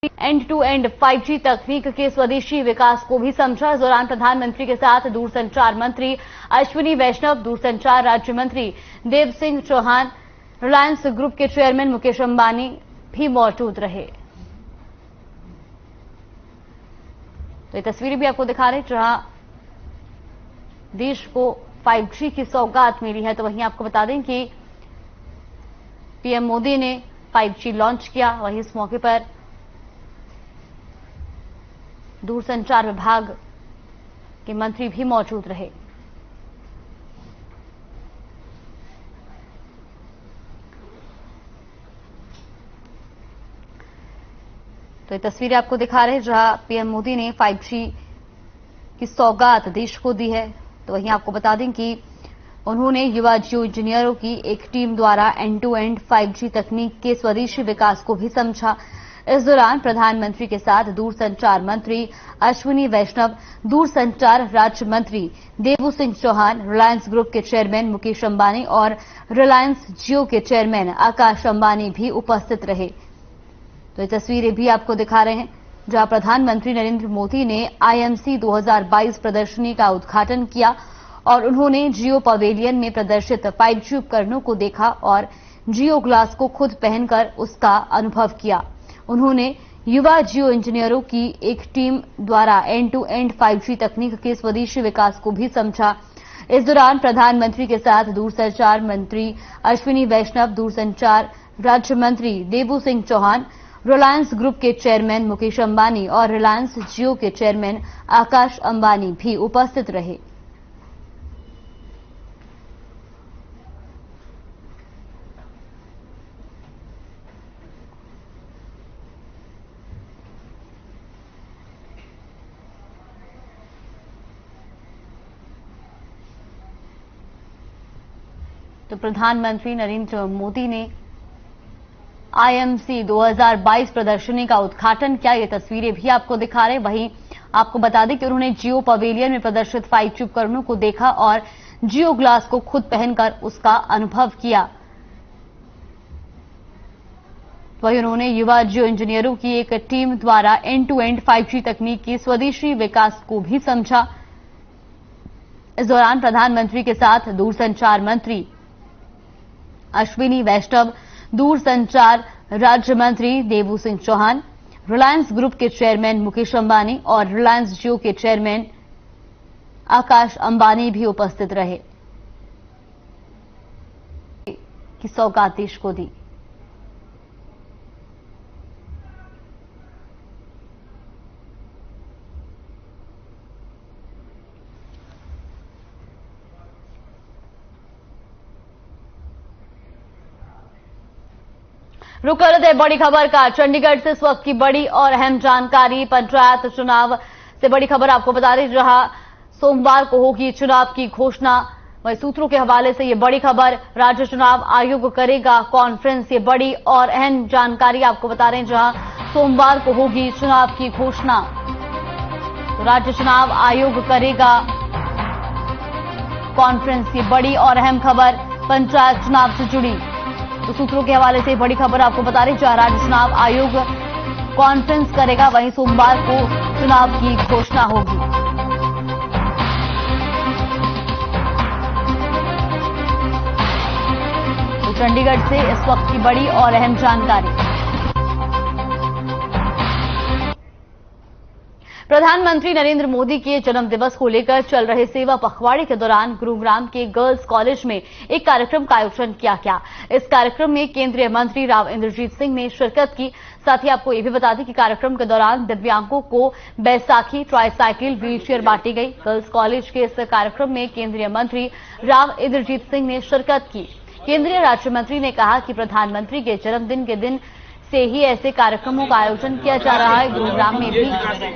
And to and 5G तकनीक के स्वदेशी विकास को भी समझा। इस दौरान प्रधानमंत्री के साथ दूरसंचार मंत्री अश्विनी वैष्णव, दूरसंचार राज्य मंत्री देव सिंह चौहान, रिलायंस ग्रुप के चेयरमैन मुकेश अंबानी भी मौजूद रहे। तो ये तस्वीरें भी आपको दिखा रहे हैं जहां देश को 5G की सौगात मिली है। तो वहीं आपको बता दें कि पीएम मोदी ने 5G लॉन्च किया। वहीं इस मौके पर दूरसंचार विभाग के मंत्री भी मौजूद रहे। तो ये तस्वीरें आपको दिखा रहे हैं जहां पीएम मोदी ने 5G की सौगात देश को दी है। तो वहीं आपको बता दें कि उन्होंने युवा जियो इंजीनियरों की एक टीम द्वारा एंड टू एंड 5G तकनीक के स्वदेशी विकास को भी समझा। इस दौरान प्रधानमंत्री के साथ दूरसंचार मंत्री अश्विनी वैष्णव, दूरसंचार राज्य मंत्री देव सिंह चौहान, रिलायंस ग्रुप के चेयरमैन मुकेश अंबानी और रिलायंस जियो के चेयरमैन आकाश अंबानी भी उपस्थित रहे। तो ये तस्वीरें भी आपको दिखा रहे हैं जहां प्रधानमंत्री नरेंद्र मोदी ने IMC 2022 प्रदर्शनी का उद्घाटन किया और उन्होंने जियो पवेलियन में प्रदर्शित 5G उपकरणों को देखा और जियो ग्लास को खुद पहनकर उसका अनुभव किया। उन्होंने युवा जियो इंजीनियरों की एक टीम द्वारा एंड टू एंड 5G तकनीक के स्वदेशी विकास को भी समझा। इस दौरान प्रधानमंत्री के साथ दूरसंचार मंत्री अश्विनी वैष्णव, दूरसंचार राज्य मंत्री देव सिंह चौहान, रिलायंस ग्रुप के चेयरमैन मुकेश अंबानी और रिलायंस जियो के चेयरमैन आकाश अंबानी भी उपस्थित रहे। तो प्रधानमंत्री नरेंद्र मोदी ने IMC 2022 प्रदर्शनी का उद्घाटन किया। ये तस्वीरें भी आपको दिखा रहे हैं। वहीं आपको बता दें कि उन्होंने जियो पवेलियन में प्रदर्शित 5G उपकरणों को देखा और जियो ग्लास को खुद पहनकर उसका अनुभव किया। वहीं उन्होंने युवा जियो इंजीनियरों की एक टीम द्वारा एंड टू एंड 5G तकनीक की स्वदेशी विकास को भी समझा। इस दौरान प्रधानमंत्री के साथ दूरसंचार मंत्री अश्विनी वैष्णव, दूरसंचार राज्य मंत्री देव सिंह चौहान, रिलायंस ग्रुप के चेयरमैन मुकेश अंबानी और रिलायंस जियो के चेयरमैन आकाश अंबानी भी उपस्थित रहे की सौगात देश को दी। रुक कर लेते हैं बड़ी खबर का। चंडीगढ़ से इस वक्त की बड़ी और अहम जानकारी, पंचायत चुनाव से बड़ी खबर आपको बता रही, जहां सोमवार को होगी चुनाव की घोषणा। वही सूत्रों के हवाले से ये बड़ी खबर, राज्य चुनाव आयोग करेगा कॉन्फ्रेंस। ये बड़ी और अहम जानकारी आपको बता रहे हैं जहां सोमवार को होगी चुनाव की घोषणा। तो राज्य चुनाव आयोग करेगा कॉन्फ्रेंस। ये बड़ी और अहम खबर पंचायत चुनाव से जुड़ी। तो सूत्रों के हवाले से बड़ी खबर आपको बता रही, जहां राज्य चुनाव आयोग कॉन्फ्रेंस करेगा, वहीं सोमवार को चुनाव की घोषणा होगी। तो चंडीगढ़ से इस वक्त की बड़ी और अहम जानकारी। प्रधानमंत्री नरेंद्र मोदी के जन्म दिवस को लेकर चल रहे सेवा पखवाड़े के दौरान गुरुग्राम के गर्ल्स कॉलेज में एक कार्यक्रम का आयोजन किया गया। इस कार्यक्रम में केंद्रीय मंत्री राव इंद्रजीत सिंह ने शिरकत की। साथ ही आपको यह भी बता दें कि कार्यक्रम के दौरान दिव्यांगों को बैसाखी, ट्राईसाइकिल, व्हीलचेयर बांटी गई। गर्ल्स कॉलेज के इस कार्यक्रम में केंद्रीय मंत्री राव इंद्रजीत सिंह ने शिरकत की। केंद्रीय राज्य मंत्री ने कहा कि प्रधानमंत्री के जन्मदिन के दिन से ही ऐसे कार्यक्रमों का आयोजन किया जा रहा है। गुरुग्राम में भी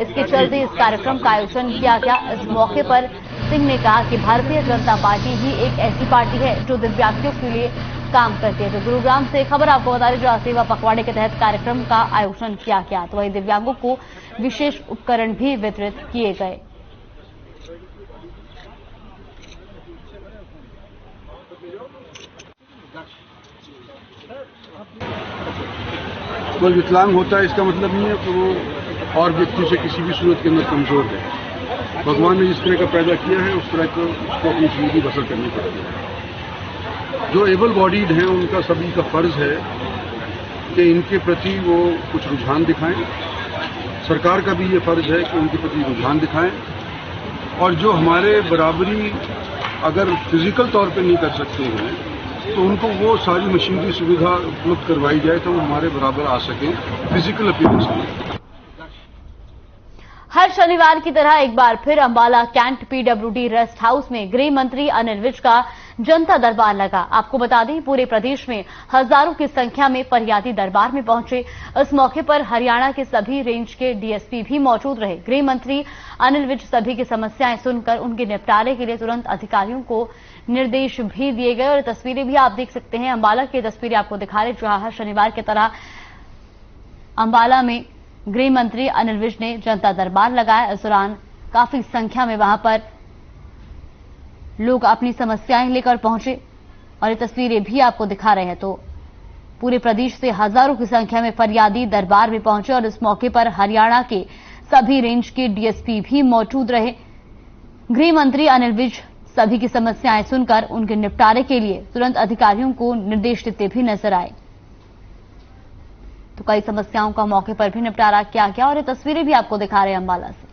इसके चलते इस कार्यक्रम का आयोजन किया गया। इस मौके पर सिंह ने कहा कि भारतीय जनता पार्टी ही एक ऐसी पार्टी है जो दिव्यांगों के लिए काम करती है। तो गुरुग्राम से खबर आपको बता रही, जो सेवा पखवाड़े के तहत कार्यक्रम का आयोजन किया गया। तो वहीं दिव्यांगों को विशेष उपकरण भी वितरित किए गए। कोई विकलांग होता है इसका मतलब नहीं है कि वो और व्यक्ति से किसी भी सूरत के अंदर कमजोर है। भगवान ने जिस तरह का पैदा किया है उस तरह को उसको अपनी जिंदगी बसर करनी पड़ती है। जो एबल बॉडीड हैं उनका सभी का फर्ज है कि इनके प्रति वो कुछ रुझान दिखाएं। सरकार का भी ये फर्ज है कि उनके प्रति रुझान दिखाएं, और जो हमारे बराबरी अगर फिजिकल तौर पे नहीं कर सकते हैं तो उनको वो सारी मशीनरी सुविधा उपलब्ध करवाई जाए तो वो हमारे बराबर आ सकें फिजिकल अपीयरेंस में। हर शनिवार की तरह एक बार फिर Ambala cantt PWD rest house में गृह मंत्री अनिल विज का जनता दरबार लगा। आपको बता दें पूरे प्रदेश में हजारों की संख्या में फरियादी दरबार में पहुंचे। इस मौके पर हरियाणा के सभी रेंज के डीएसपी भी मौजूद रहे। गृह मंत्री अनिल विज सभी की समस्याएं सुनकर उनके निपटारे के लिए तुरंत अधिकारियों को निर्देश भी दिए गए। और तस्वीरें भी आप देख सकते हैं, अंबाला की तस्वीरें आपको दिखा रहे, जहां हर शनिवार की तरह अंबाला में गृह मंत्री अनिल विज ने जनता दरबार लगाया। इस दौरान काफी संख्या में वहां पर लोग अपनी समस्याएं लेकर पहुंचे और ये तस्वीरें भी आपको दिखा रहे हैं। तो पूरे प्रदेश से हजारों की संख्या में फरियादी दरबार में पहुंचे और इस मौके पर हरियाणा के सभी रेंज के डीएसपी भी मौजूद रहे। गृह मंत्री अनिल विज सभी की समस्याएं सुनकर उनके निपटारे के लिए तुरंत अधिकारियों को निर्देश देते भी नजर आए। तो कई समस्याओं का मौके पर भी निपटारा किया गया और ये तस्वीरें भी आपको दिखा रहे हैं अंबाला से।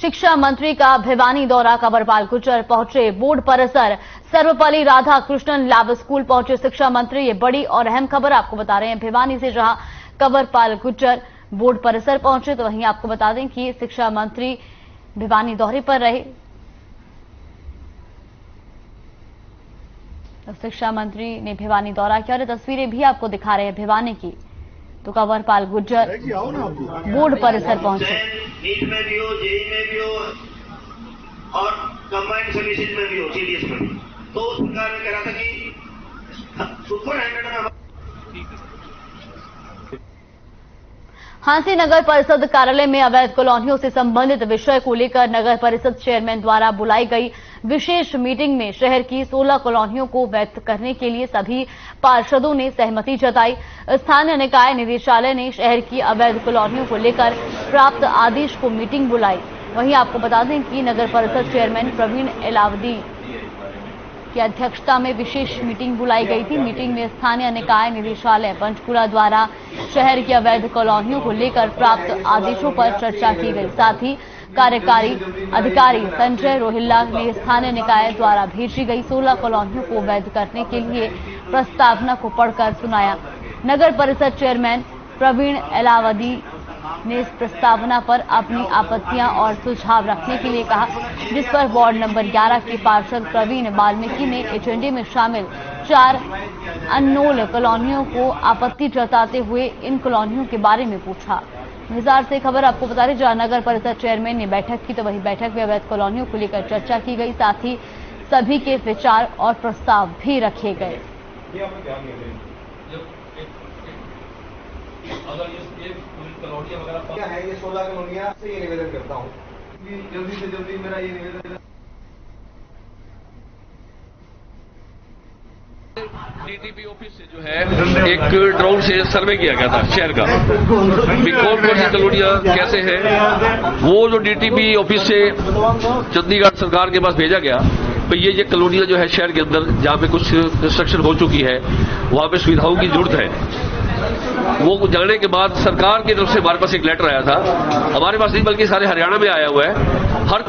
शिक्षा मंत्री का भिवानी दौरा, कंवरपाल गुर्जर पहुंचे बोर्ड परिसर। सर्वपल्ली राधाकृष्णन लैब स्कूल पहुंचे शिक्षा मंत्री। ये बड़ी और अहम खबर आपको बता रहे हैं भिवानी से, जहां कंवरपाल गुर्जर बोर्ड परिसर पहुंचे। तो वहीं आपको बता दें कि शिक्षा मंत्री भिवानी दौरे पर रहे। तो शिक्षा मंत्री ने भिवानी दौरा किया और तस्वीरें भी आपको दिखा रहे हैं भिवानी की। तो कंवरपाल गुर्जर बोर्ड परिसर पहुंचे। नीट में भी हो, जेई में भी हो और कंबाइंड सर्विसेज में भी हो, सीडीएस में भी। तो सरकार ने कहा था कि सुपर हैंडेड में हांसी नगर परिषद कार्यालय में अवैध कॉलोनियों से संबंधित विषय को लेकर नगर परिषद चेयरमैन द्वारा बुलाई गई विशेष मीटिंग में शहर की 16 कॉलोनियों को वैध करने के लिए सभी पार्षदों ने सहमति जताई। स्थानीय निकाय निदेशालय ने शहर की अवैध कॉलोनियों को लेकर प्राप्त आदेश को मीटिंग बुलाई। वहीं आपको बता दें कि नगर परिषद चेयरमैन प्रवीण एलावदी की अध्यक्षता में विशेष मीटिंग बुलाई गई थी। मीटिंग में स्थानीय निकाय निदेशालय पंचकुला द्वारा शहर की अवैध कॉलोनियों को लेकर प्राप्त आदेशों पर चर्चा की गई। साथ ही कार्यकारी अधिकारी संजय रोहिल्ला ने स्थानीय निकाय द्वारा भेजी गई 16 कॉलोनियों को वैध करने के लिए प्रस्तावना को पढ़कर सुनाया। नगर परिषद चेयरमैन प्रवीण एलावदी ने इस प्रस्तावना पर अपनी आपत्तियां और सुझाव रखने के लिए कहा, जिस पर वार्ड नंबर 11 के पार्षद प्रवीण वाल्मीकि ने एजेंडे में शामिल 4 अनमोल कॉलोनियों को आपत्ति जताते हुए इन कॉलोनियों के बारे में पूछा। हिसार से खबर आपको बता रहे, जहां नगर परिषद चेयरमैन ने बैठक की, तो वही बैठक में अवैध कॉलोनियों को लेकर चर्चा की गई। साथ ही सभी के विचार और प्रस्ताव भी रखे गए। अगर ये कॉलोनियां वगैरह क्या है, ये 16 कॉलोनियां से ये निवेदन करता हूँ कि जल्दी से जल्दी मेरा ये निवेदन डीटीपी ऑफिस से जो है एक ड्रोन से सर्वे किया गया था शहर का, कौन कौन सी कॉलोनियां कैसे है। वो जो डीटीपी ऑफिस से चंडीगढ़ सरकार के पास भेजा गया, तो ये कॉलोनियां जो है शहर के अंदर जहाँ पे कुछ कंस्ट्रक्शन हो चुकी है, वहां पे सुविधाओं की जरूरत है। वो जाने के बाद सरकार की तरफ से हमारे पास एक लेटर आया था, हमारे पास नहीं बल्कि सारे हरियाणा में आया हुआ है, हर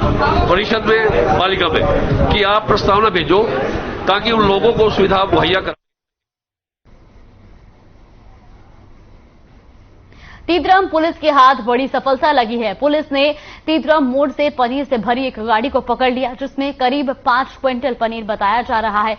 परिषद में पालिका में, कि आप प्रस्तावना भेजो ताकि उन लोगों को सुविधा मुहैया कर। तीतरम पुलिस के हाथ बड़ी सफलता लगी है। पुलिस ने तीतरम मोड़ से पनीर से भरी एक गाड़ी को पकड़ लिया, जिसमें करीब 5 क्विंटल पनीर बताया जा रहा है।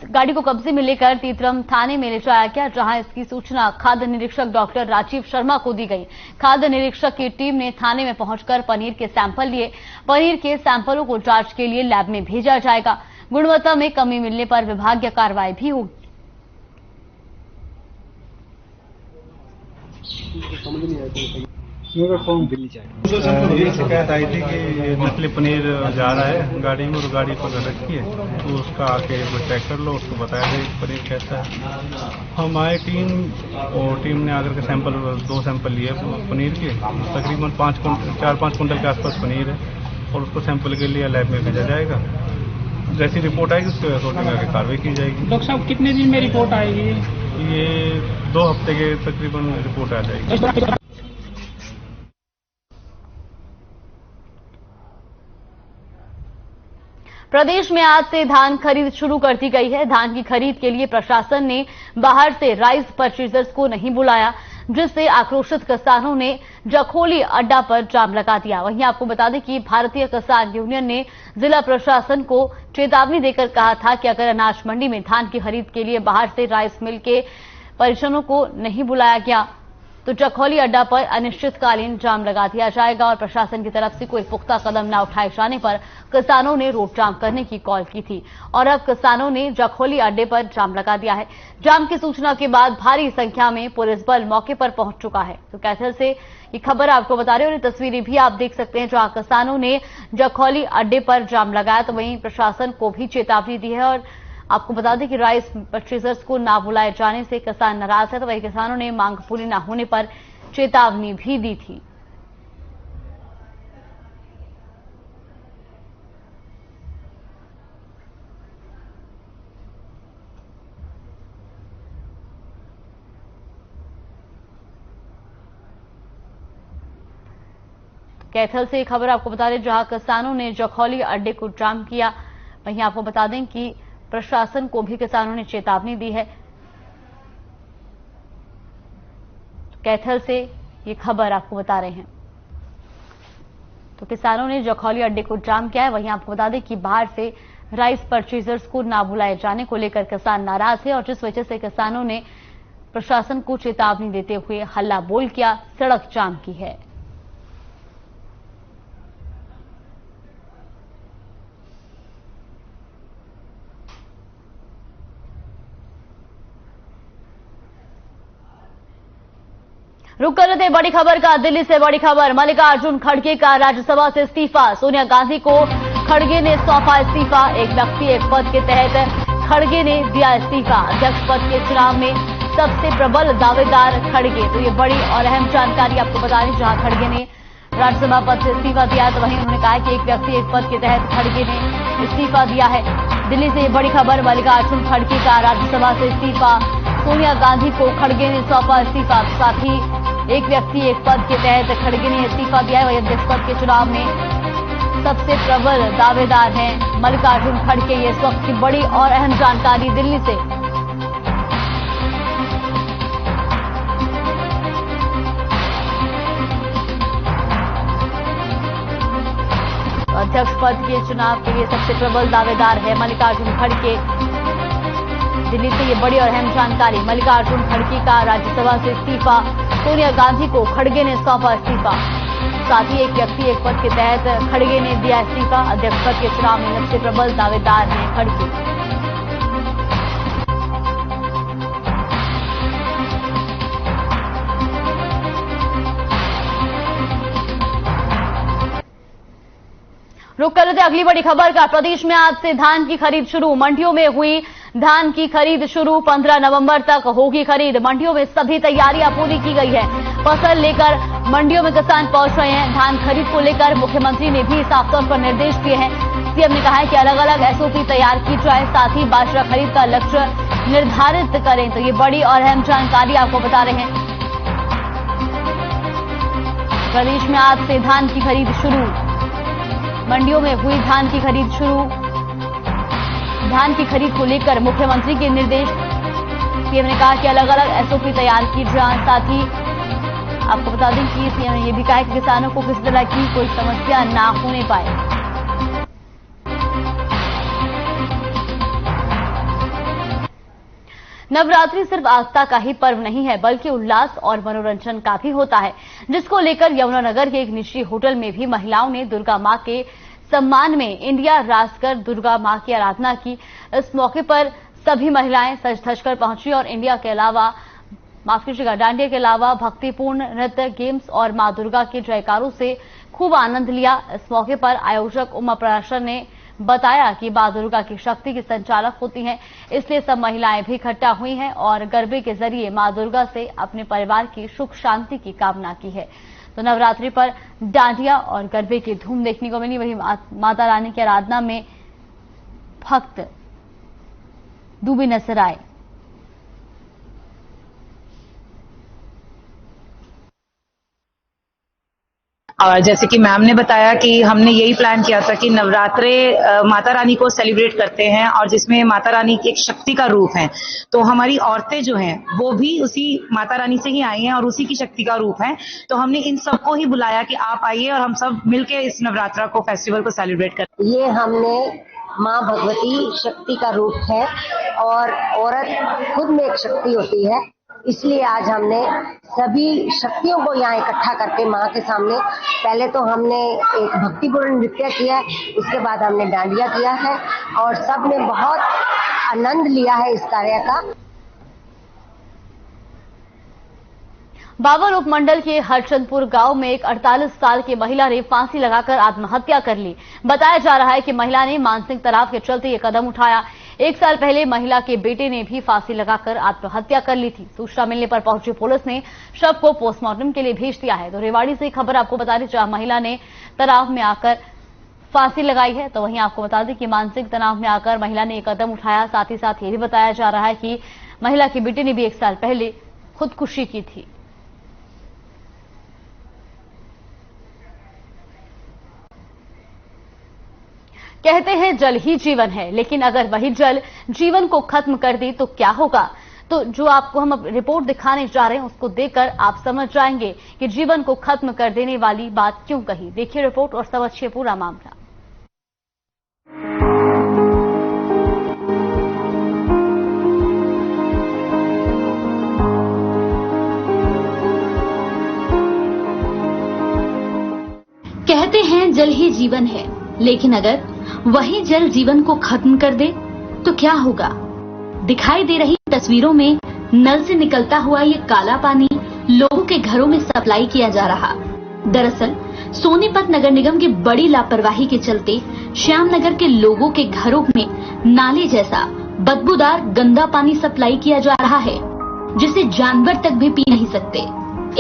गाड़ी को कब्जे में लेकर तीतरम थाने में ले जाया गया, जहां इसकी सूचना खाद्य निरीक्षक डॉक्टर राजीव शर्मा को दी गई। खाद्य निरीक्षक की टीम ने थाने में पहुंचकर पनीर के सैंपल लिए। पनीर के सैंपलों को जांच के लिए लैब में भेजा जाएगा। गुणवत्ता में कमी मिलने पर विभागीय कार्रवाई भी होगी। समझ नहीं आया। ये शिकायत आई थी कि नकली पनीर जा रहा है गाड़ी में और गाड़ी पकड़ रखी है, तो उसका आके चेक कर लो, उसको बताया था पनीर कैसा है। हम आए टीम, और टीम ने आकर के सैंपल 2 सैंपल लिए पनीर के, तकरीबन 4-5 कुंटल के आसपास पनीर है, और उसको सैंपल के लिए लैब में भेजा जाएगा। जैसी रिपोर्ट आएगी उसके अकॉर्डिंग आगे कार्रवाई की जाएगी। डॉक्टर साहब कितने दिन में रिपोर्ट आएगी? ये 2 हफ्ते के तकरीबन रिपोर्ट आ जाएगी। प्रदेश में आज से धान खरीद शुरू कर दी गई है। धान की खरीद के लिए प्रशासन ने बाहर से राइस परचेजर्स को नहीं बुलाया, जिससे आक्रोशित किसानों ने जखोली अड्डा पर जाम लगा दिया। वहीं आपको बता दें कि भारतीय किसान यूनियन ने जिला प्रशासन को चेतावनी देकर कहा था कि अगर अनाज मंडी में धान की खरीद के लिए बाहर से राइस मिल के परिजनों को नहीं बुलाया गया तो जखौली अड्डा पर अनिश्चितकालीन जाम लगा दिया जाएगा, और प्रशासन की तरफ से कोई पुख्ता कदम न उठाए जाने पर किसानों ने रोड जाम करने की कॉल की थी, और अब किसानों ने जखौली अड्डे पर जाम लगा दिया है। जाम की सूचना के बाद भारी संख्या में पुलिस बल मौके पर पहुंच चुका है। तो कैथल से ये खबर आपको बता रहे हैं, और ये तस्वीरें भी आप देख सकते हैं जहां किसानों ने जखौली अड्डे पर जाम लगाया, तो वहीं प्रशासन को भी चेतावनी दी है। और आपको बता दें कि राइस परचेजर्स को ना बुलाए जाने से किसान नाराज है, तो वही किसानों ने मांग पूरी न होने पर चेतावनी भी दी थी। कैथल से खबर आपको बता दें जहां किसानों ने जखौली अड्डे को जाम किया। वहीं आपको बता दें कि प्रशासन को भी किसानों ने चेतावनी दी है। कैथल से ये खबर आपको बता रहे हैं। तो किसानों ने जखौली अड्डे को जाम किया है। वहीं आपको बता दें कि बाहर से राइस परचेजर्स को ना बुलाए जाने को लेकर किसान नाराज है, और जिस वजह से किसानों ने प्रशासन को चेतावनी देते हुए हल्ला बोल किया, सड़क जाम की है। रुक कर रहे बड़ी खबर का। दिल्ली से बड़ी खबर, मल्लिकार्जुन खड़गे का राज्यसभा से इस्तीफा। सोनिया गांधी को खड़गे ने सौंपा इस्तीफा। एक व्यक्ति एक पद के तहत खड़गे ने दिया इस्तीफा। अध्यक्ष पद के चुनाव में सबसे प्रबल दावेदार खड़गे। तो ये बड़ी और अहम जानकारी आपको बता दें, जहां खड़गे ने राज्यसभा पद से इस्तीफा दिया, तो वहीं उन्होंने कहा कि एक व्यक्ति एक पद के तहत खड़गे ने इस्तीफा दिया है। दिल्ली से बड़ी खबर, मल्लिकार्जुन खड़गे का राज्यसभा से इस्तीफा। सोनिया गांधी को खड़गे ने सौंपा इस्तीफा। साथ ही एक व्यक्ति एक पद के तहत खड़गे ने इस्तीफा दिया है। वही अध्यक्ष पद के चुनाव में सबसे प्रबल दावेदार हैं मल्लिकार्जुन खड़गे। ये इस वक्त की बड़ी और अहम जानकारी दिल्ली से। अध्यक्ष पद के चुनाव के लिए सबसे प्रबल दावेदार है मल्लिकार्जुन खड़गे। दिल्ली से ये बड़ी और अहम जानकारी, मल्लिकार्जुन खड़गे का राज्यसभा से इस्तीफा। सोनिया गांधी को खड़गे ने सौंपा इस्तीफा। साथ ही एक व्यक्ति एक पद के तहत खड़गे ने दिया इस्तीफा। अध्यक्ष पद के चुनाव में सबसे प्रबल दावेदार हैं खड़गे। रुक कर लेते अगली बड़ी खबर का। प्रदेश में आज से धान की खरीद शुरू। मंडियों में हुई धान की खरीद शुरू। 15 नवंबर तक होगी खरीद। मंडियों में सभी तैयारियां पूरी की गई है। फसल लेकर मंडियों में किसान पहुंच रहे हैं। धान खरीद को लेकर मुख्यमंत्री ने भी साफ तौर पर निर्देश दिए हैं। सीएम ने कहा है कि अलग अलग एसओपी तैयार की जाए, साथ ही बाजरा खरीद का लक्ष्य निर्धारित करें। तो ये बड़ी और अहम जानकारी आपको बता रहे हैं। प्रदेश में आज से धान की खरीद शुरू। मंडियों में हुई धान की खरीद शुरू। धान की खरीद को लेकर मुख्यमंत्री के निर्देश। सीएम ने कहा कि अलग अलग एसओपी तैयार की जाए। साथ ही आपको बता दें कि सीएम ने यह भी कहा कि किसानों को किसी तरह की कोई समस्या ना होने पाए। नवरात्रि सिर्फ आस्था का ही पर्व नहीं है, बल्कि उल्लास और मनोरंजन का भी होता है, जिसको लेकर यमुनानगर के एक निजी होटल में भी महिलाओं ने दुर्गा मां के सम्मान में इंडिया रास कर दुर्गा मां की आराधना की। इस मौके पर सभी महिलाएं सज धज कर पहुंची और इंडिया के अलावा माफ कीजिएगा, डांडिया के अलावा भक्तिपूर्ण नृत्य, गेम्स और मां दुर्गा के जयकारों से खूब आनंद लिया। इस मौके पर आयोजक उमा पराशर ने बताया कि मां दुर्गा की शक्ति की संचालक होती हैं, इसलिए सब महिलाएं भी इकट्ठा हुई हैं और गरबे के जरिए मां दुर्गा से अपने परिवार की सुख शांति की कामना की है। तो नवरात्रि पर डांडिया और गरबे की धूम देखने को मिली। वहीं माता रानी की आराधना में भक्त डूबे नजर आए। और जैसे कि मैम ने बताया कि हमने यही प्लान किया था कि नवरात्रे माता रानी को सेलिब्रेट करते हैं और जिसमें माता रानी की एक शक्ति का रूप है, तो हमारी औरतें जो हैं वो भी उसी माता रानी से ही आई हैं और उसी की शक्ति का रूप है। तो हमने इन सबको ही बुलाया कि आप आइए और हम सब मिलके इस नवरात्रा को, फेस्टिवल को सेलिब्रेट करें। ये हमने माँ भगवती शक्ति का रूप है और औरत खुद में एक शक्ति होती है, इसलिए आज हमने सभी शक्तियों को यहाँ इकट्ठा करके माँ के सामने पहले तो हमने एक भक्तिपूर्ण नृत्य किया, उसके बाद हमने डांडिया किया है और सब ने बहुत आनंद लिया है इस कार्य का। बाबर उपमंडल के हरचंदपुर गांव में एक 48 साल की महिला ने फांसी लगाकर आत्महत्या कर ली। बताया जा रहा है कि महिला ने मानसिक तनाव के चलते ये कदम उठाया। 1 साल पहले महिला के बेटे ने भी फांसी लगाकर आत्महत्या कर ली थी। सूचना मिलने पर पहुंची पुलिस ने शव को पोस्टमार्टम के लिए भेज दिया है। तो रेवाड़ी से खबर आपको बता दें, जहां महिला ने तनाव में आकर फांसी लगाई है। तो वहीं आपको बता दें कि मानसिक तनाव में आकर महिला ने एक कदम उठाया। साथ ही साथ ये भी बताया जा रहा है कि महिला के बेटे ने भी 1 साल पहले खुदकुशी की थी। कहते हैं जल ही जीवन है, लेकिन अगर वही जल जीवन को खत्म कर दे तो क्या होगा? तो जो आपको हम अब रिपोर्ट दिखाने जा रहे हैं उसको देखकर आप समझ जाएंगे कि जीवन को खत्म कर देने वाली बात क्यों कही। देखिए रिपोर्ट और समझिए पूरा मामला। कहते हैं जल ही जीवन है, लेकिन अगर वही जल जीवन को खत्म कर दे तो क्या होगा? दिखाई दे रही तस्वीरों में नल से निकलता हुआ ये काला पानी लोगों के घरों में सप्लाई किया जा रहा। दरअसल सोनीपत नगर निगम की बड़ी लापरवाही के चलते श्यामनगर के लोगों के घरों में नाले जैसा बदबूदार गंदा पानी सप्लाई किया जा रहा है, जिसे जानवर तक भी पी नहीं सकते।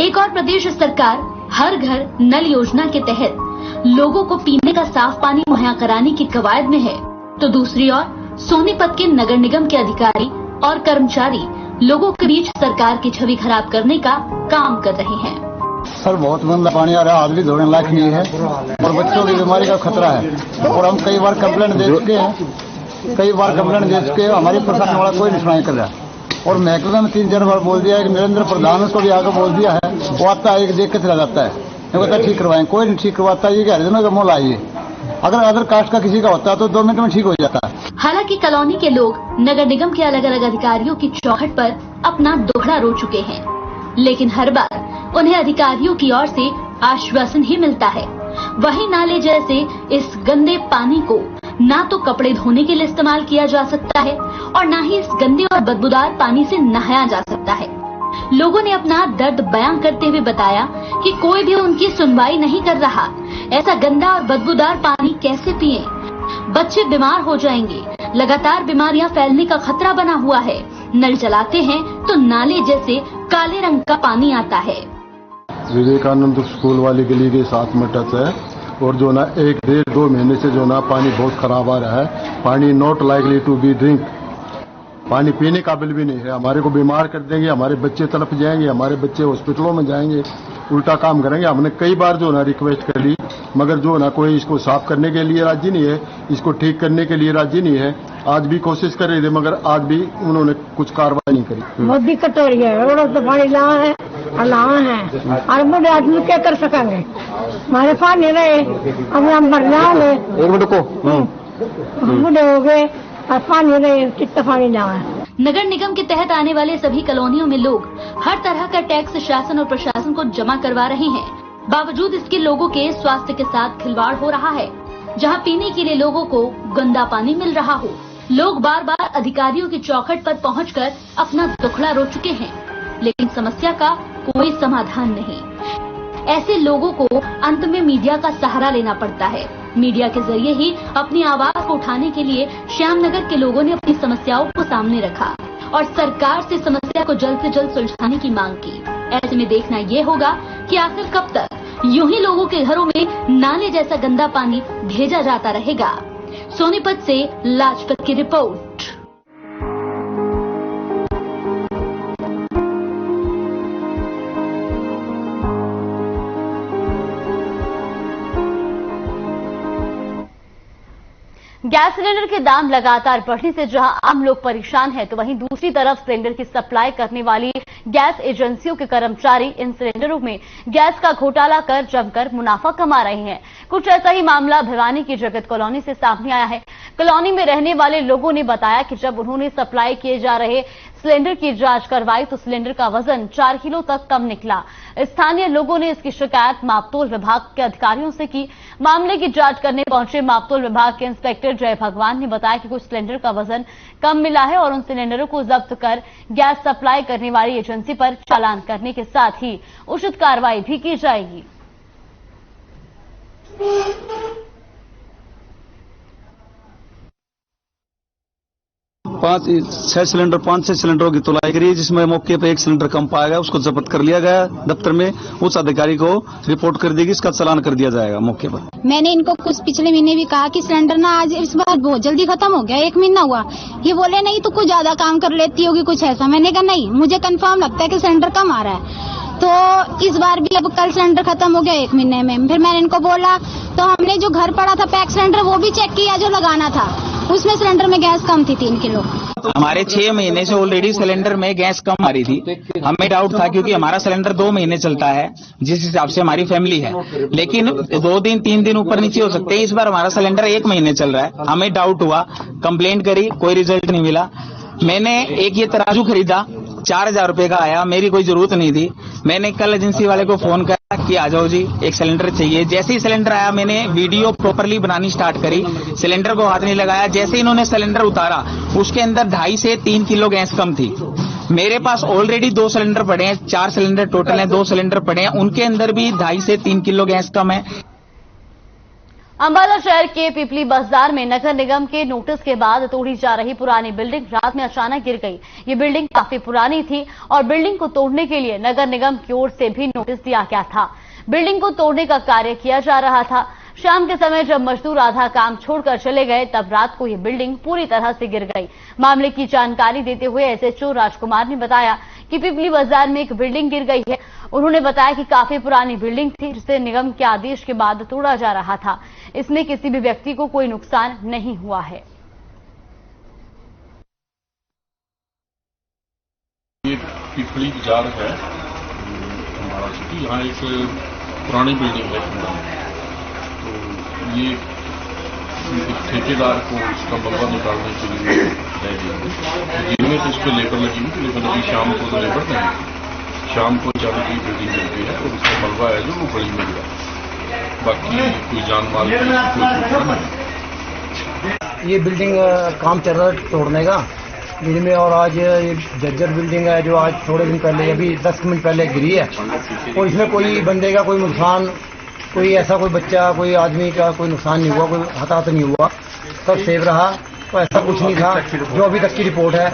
एक और प्रदेश सरकार हर घर नल योजना के तहत लोगों को पीने का साफ पानी मुहैया कराने की कवायद में है, तो दूसरी ओर सोनीपत के नगर निगम के अधिकारी और कर्मचारी लोगों के बीच सरकार की छवि खराब करने का काम कर रहे हैं। सर बहुत गंदा पानी आ रहा है, हाथ भी धोने लायक नहीं है और बच्चों की बीमारी का खतरा है। और हम कई बार कंप्लेंट दे चुके हैं, हमारी प्रशासन वाला कोई सुनाई कर रहा है। और महकमे में 3-4 बार बोल दिया है कि नरेंद्र प्रधान को भी आकर बोल दिया है, वो आता है देख के चला जाता है, कहता ठीक करवाएं, कोई नहीं ठीक करवाता। ये क्या हरिजनों का मोल आइए, अगर अदर कास्ट का किसी का होता है तो 2 मिनट में ठीक हो जाता है। हालांकि कॉलोनी के लोग नगर निगम के अलग अलग अधिकारियों की चौखट पर अपना दोहरा रो चुके हैं, लेकिन हर बार उन्हें अधिकारियों की ओर से आश्वासन ही मिलता है। वही नाले जैसे इस गंदे पानी को ना तो कपड़े धोने के लिए इस्तेमाल किया जा सकता है और ना ही इस गंदे और बदबूदार पानी से नहाया जा सकता है। लोगों ने अपना दर्द बयां करते हुए बताया कि कोई भी उनकी सुनवाई नहीं कर रहा। ऐसा गंदा और बदबूदार पानी कैसे पिए? बच्चे बीमार हो जाएंगे, लगातार बीमारियां फैलने का खतरा बना हुआ है। नल चलाते हैं तो नाले जैसे काले रंग का पानी आता है। विवेकानंद स्कूल वाली गली के साथ में टच है और जो ना 1-1.5-2 महीने से जो ना पानी बहुत खराब आ रहा है। पानी not likely to be drink, पानी पीने काबिल भी नहीं है। हमारे को बीमार कर देंगे, हमारे बच्चे तड़प जाएंगे, हमारे बच्चे हॉस्पिटलों में जाएंगे, उल्टा काम करेंगे। हमने कई बार जो ना रिक्वेस्ट कर ली, मगर जो ना कोई इसको साफ करने के लिए राजी नहीं है, इसको ठीक करने के लिए राजी नहीं है। आज भी कोशिश कर रहे थे मगर आज भी उन्होंने कुछ कार्रवाई नहीं करी। बहुत दिक्कत हो रही है, रोडों पे पानी लावा है और बूढ़े आदमी क्या कर सकेंगे? हमारे पानी रहे, अब हम मर जाओगे। एक मिनट को बूढ़े हो गए और पानी रहे, कितना पानी लावा है। नगर निगम के तहत आने वाले सभी कॉलोनियों में लोग हर तरह का टैक्स शासन और प्रशासन को जमा करवा रहे हैं। बावजूद इसके लोगों के स्वास्थ्य के साथ खिलवाड़ हो रहा है। जहां पीने के लिए लोगों को गंदा पानी मिल रहा हो, लोग बार बार अधिकारियों की चौखट पर पहुंचकर अपना दुखड़ा रो चुके हैं। लेकिन समस्या का कोई समाधान नहीं। ऐसे लोगों को अंत में मीडिया का सहारा लेना पड़ता है। मीडिया के जरिए ही अपनी आवाज को उठाने के लिए श्यामनगर के लोगों ने अपनी समस्याओं को सामने रखा और सरकार से समस्या को जल्द से जल्द सुलझाने की मांग की। ऐसे में देखना ये होगा कि आखिर कब तक यूं ही लोगों के घरों में नाले जैसा गंदा पानी भेजा जाता रहेगा। सोनीपत से लाजपत की रिपोर्ट। गैस सिलेंडर के दाम लगातार बढ़ने से जहां आम लोग परेशान हैं, तो वहीं दूसरी तरफ सिलेंडर की सप्लाई करने वाली गैस एजेंसियों के कर्मचारी इन सिलेंडरों में गैस का घोटाला कर जमकर मुनाफा कमा रहे हैं। कुछ ऐसा ही मामला भिवानी की जगत कॉलोनी से सामने आया है। कॉलोनी में रहने वाले लोगों ने बताया कि जब उन्होंने सप्लाई किए जा रहे सिलेंडर की जांच करवाई तो सिलेंडर का वजन 4 किलो तक कम निकला। स्थानीय लोगों ने इसकी शिकायत मापतोल विभाग के अधिकारियों से की। मामले की जांच करने पहुंचे मापतोल विभाग के इंस्पेक्टर जय भगवान ने बताया कि कुछ सिलेंडर का वजन कम मिला है और उन सिलेंडरों को जब्त कर गैस सप्लाई करने वाली एजेंसी पर चालान करने के साथ ही उचित कार्रवाई भी की जाएगी। 5-6 सिलेंडरों की तुलाई करी, जिसमें मौके पर एक सिलेंडर कम पाया गया, उसको जब्त कर लिया गया। दफ्तर में उस अधिकारी को रिपोर्ट कर देगी, इसका चालान कर दिया जाएगा मौके पर। मैंने इनको कुछ पिछले महीने भी कहा कि सिलेंडर ना आज इस बार बहुत जल्दी खत्म हो गया, 1 महीना हुआ। ये बोले नहीं तो कुछ ज्यादा काम कर लेती होगी, कुछ ऐसा। मैंने कहा नहीं, मुझे कंफर्म लगता है कि सिलेंडर कम आ रहा है। तो इस बार भी अब कल सिलेंडर खत्म हो गया 1 महीने में। फिर मैंने इनको बोला तो हमने जो घर पड़ा था पैक सिलेंडर वो भी चेक किया जो लगाना था, उसमें सिलेंडर में गैस कम थी 3 किलो। हमारे 6 महीने से ऑलरेडी सिलेंडर में गैस कम आ रही थी। हमें डाउट था क्योंकि हमारा सिलेंडर 2 महीने चलता है, जिस हिसाब से हमारी फैमिली है, लेकिन 2 दिन 3 दिन ऊपर नीचे हो सकते हैं। इस बार हमारा सिलेंडर 1 महीने चल रहा है। हमें डाउट हुआ, कंप्लेंट करी, कोई रिजल्ट नहीं मिला। मैंने एक ये तराजू खरीदा, 4000 रुपए का आया, मेरी कोई जरूरत नहीं थी। मैंने कल एजेंसी वाले को फोन किया कि आ जाओ जी, एक सिलेंडर चाहिए। जैसे ही सिलेंडर आया मैंने वीडियो प्रॉपरली बनानी स्टार्ट करी, सिलेंडर को हाथ नहीं लगाया। जैसे इन्होंने सिलेंडर उतारा उसके अंदर 2.5 से 3 किलो गैस कम थी। मेरे पास ऑलरेडी 2 सिलेंडर पड़े हैं, 4 सिलेंडर टोटल हैं, 2 सिलेंडर पड़े हैं, उनके अंदर भी 2.5 से 3 किलो गैस कम है। अंबाला शहर के पिपली बाजार में नगर निगम के नोटिस के बाद तोड़ी जा रही पुरानी बिल्डिंग रात में अचानक गिर गई। ये बिल्डिंग काफी पुरानी थी और बिल्डिंग को तोड़ने के लिए नगर निगम की ओर से भी नोटिस दिया गया था। बिल्डिंग को तोड़ने का कार्य किया जा रहा था। शाम के समय जब मजदूर आधा काम छोड़कर चले गए तब रात को ये बिल्डिंग पूरी तरह से गिर गई। मामले की जानकारी देते हुए एसएचओ राजकुमार ने बताया कि पिपली बाजार में एक बिल्डिंग गिर गई है। उन्होंने बताया कि काफी पुरानी बिल्डिंग थी, जिसे निगम के आदेश के बाद तोड़ा जा रहा था। इसमें किसी भी व्यक्ति को कोई नुकसान नहीं हुआ है। ये पिपली बाजार है हमारा सिटी, यहाँ एक पुरानी बिल्डिंग है। तो ये ठेकेदार को इसका मलबा निकालने के लिए दे दिया। दिन में तो इस पर लेबर लगी हुई, लेकिन अभी शाम को तो लेबर नहीं, शाम को चालू की बिल्डिंग मिलती है और उसका मलबा है जो वो बड़ी मिल रहा है। बाकी कोई जान माल की कोई सूचना नहीं। ये बिल्डिंग काम चल रहा है तोड़ने का दिन में, और आज ये जर्जर बिल्डिंग है जो आज थोड़े दिन पहले, अभी 10 मिनट पहले गिरी है। और इसमें कोई बंदे का कोई नुकसान, कोई ऐसा कोई बच्चा, कोई आदमी का कोई नुकसान नहीं हुआ, कोई हताहत नहीं हुआ, सब सेफ रहा। तो ऐसा कुछ नहीं था जो अभी तक की रिपोर्ट है।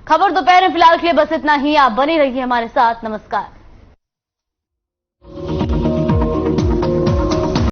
खबर दोपहर में फिलहाल के लिए बस इतना ही। आप बने रहिए हमारे साथ। नमस्कार।